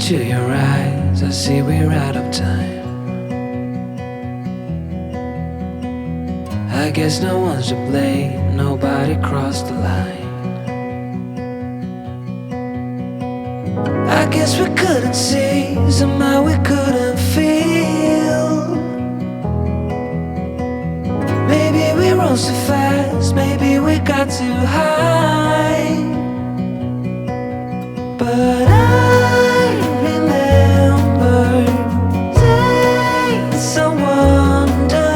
into your eyes, I see we're out of time. I guess no one's to blame, nobody crossed the line. I guess we couldn't see, somehow we couldn't feel. Maybe we rose too fast, maybe we got too high. But I remember days I wonder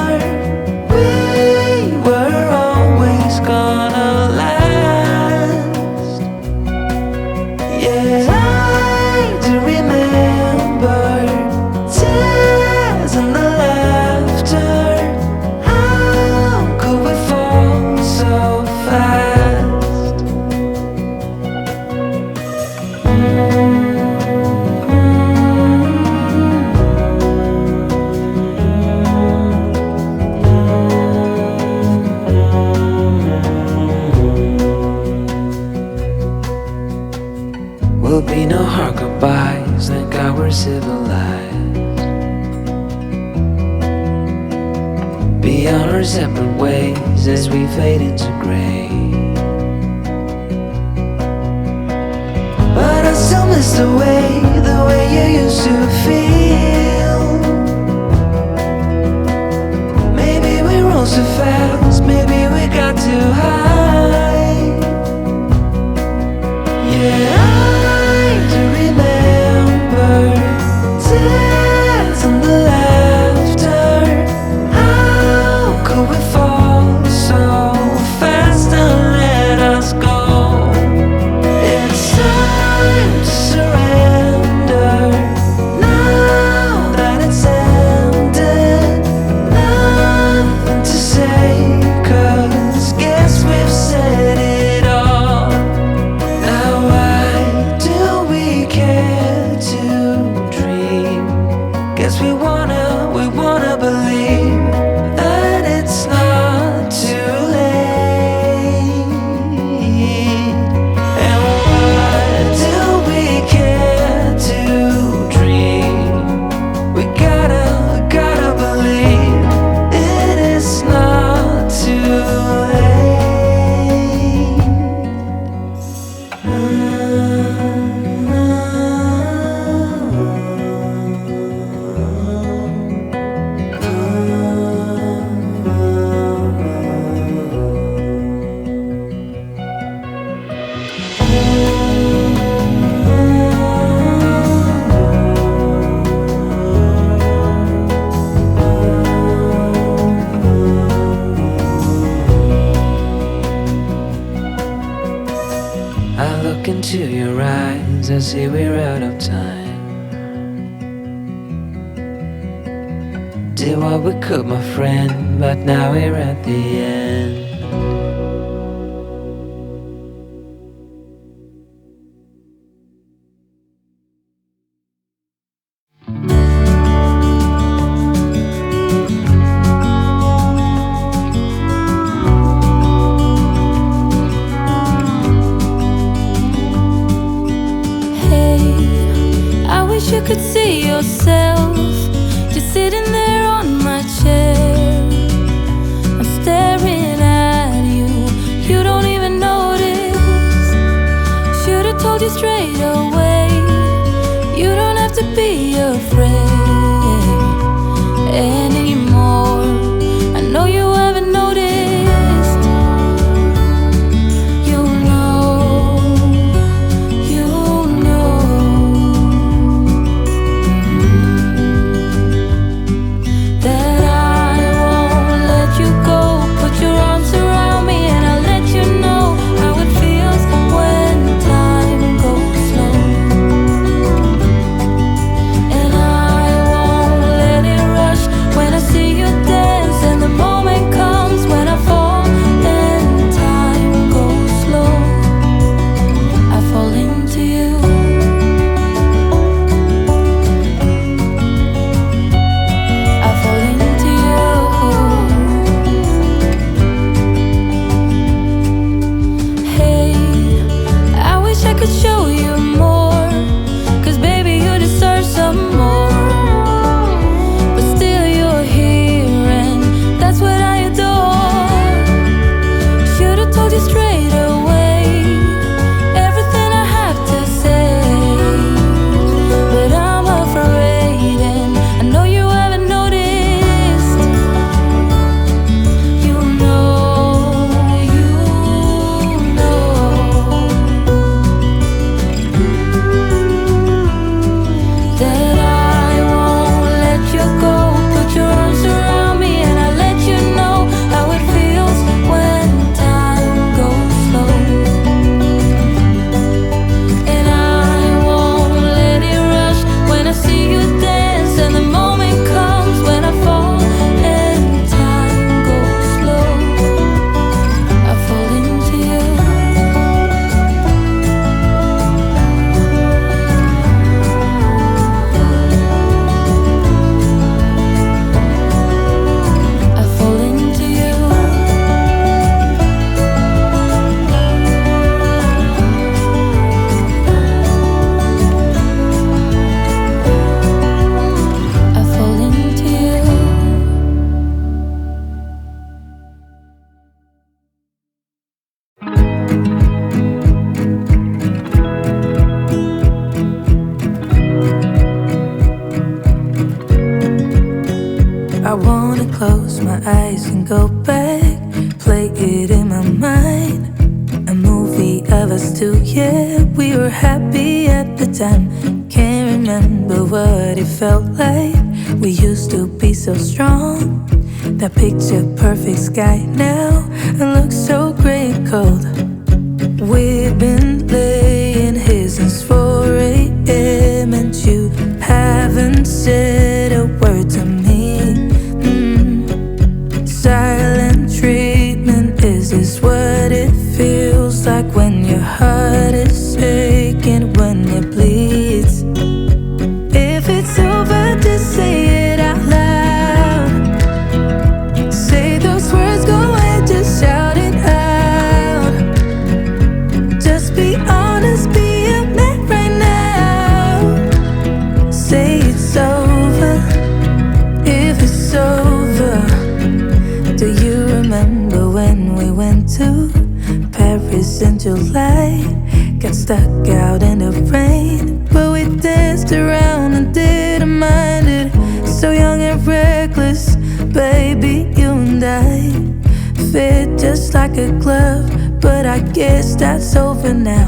we were always gonna last. Yeah, I do remember tears and the laughter. How could we fall so fast? Will be no hard goodbyes, thank God we're civilized. Be on our separate ways as we fade into gray. But I still miss the way you used to feel. Maybe we rose too fast, maybe we got too high. Yeah, I do remember tears and the laughter. How could we fall so fast and let us go? It's time to surrender now that it's ended. Nothing to say, 'cause guess we've said it all. Now why do we care to dream? Guess we wanna believe that it's not too late. And why do we care to dream? We gotta believe it is not too late. I look into your eyes, I see we're out of time. Did what we could, my friend, but now we're at the end. I wish you could see yourself just sitting there on my chair. I'm staring at you, you don't even notice. Should've told you straight away, you don't have to be afraid anymore. I know you haven't noticed. You'll know, you'll know. close my eyes and go back, play it in my mind. A movie of us two, yeah, we were happy at the time. Can't remember what it felt like. We used to be so strong. That picture perfect sky now it looks so gray and cold. We've been laying here since 4 a.m. and you haven't said a word to me. Silent treatment, is this what it feels like when your heart is aching, when it bleeds? If it's over, just say it out loud. Say those words, go ahead, just shout it out. Just be honest, be a man right now. Say it's over, if it's over. Do you remember when we went to Paris in July? Got stuck out in the rain, but we danced around and didn't mind it. So young and reckless, baby, you and I fit just like a glove, but I guess that's over now.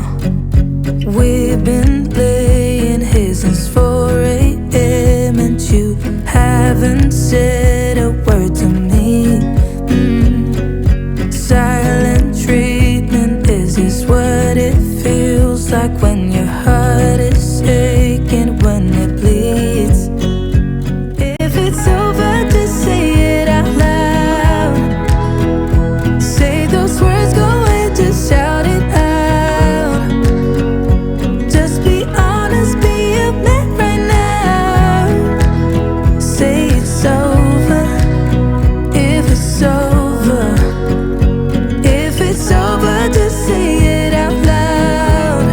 We've been laying here since 4 a.m. and you haven't said a word to me. Silent treatment, is this what it feels like when your heart is aching, when it bleeds? If it's over, just say it out loud. Say those words, go ahead, just shout it out. Just be honest, be a man right now. Say it's over, if it's over. If it's over, just say it out loud.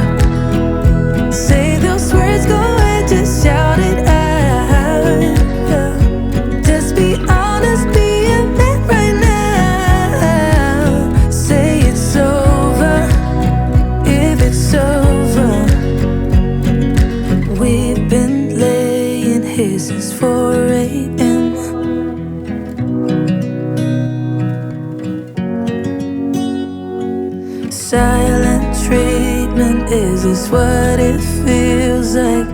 Say those words, go ahead, just shout it out. Just be honest, be a man right now. Say it's over, if it's over. We've been laying here since 4 a.m. Silent treatment, is this what it feels like